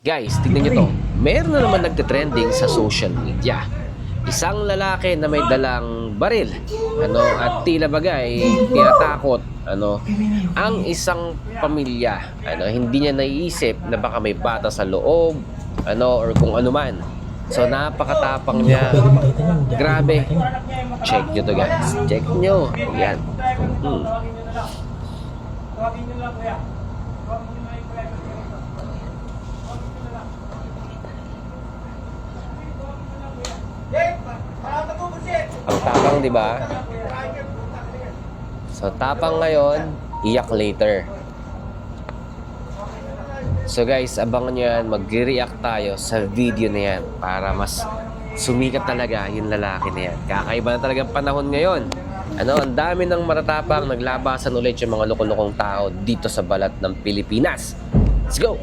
Guys, tignan nyo to. Meron na naman nagte-trending sa social media. Isang lalaki na may dalang baril, at tila bagay tinatakot, ang isang pamilya, hindi niya naiisip na baka may bata sa loob, or kung ano man. So napakatapang niya. Grabe. Check nyo to, guys. Check nyo. Yan. Ang tapang, di ba? So, tapang ngayon, iyak later. So guys, abangan nyo yan. Mag-react tayo sa video na yan para mas sumikat talaga yung lalaki na yan. Kakaiba na talaga panahon ngayon. Ang dami ng matatapang naglabasan ulit yung mga loko-lokong tao dito sa balat ng Pilipinas. Let's go!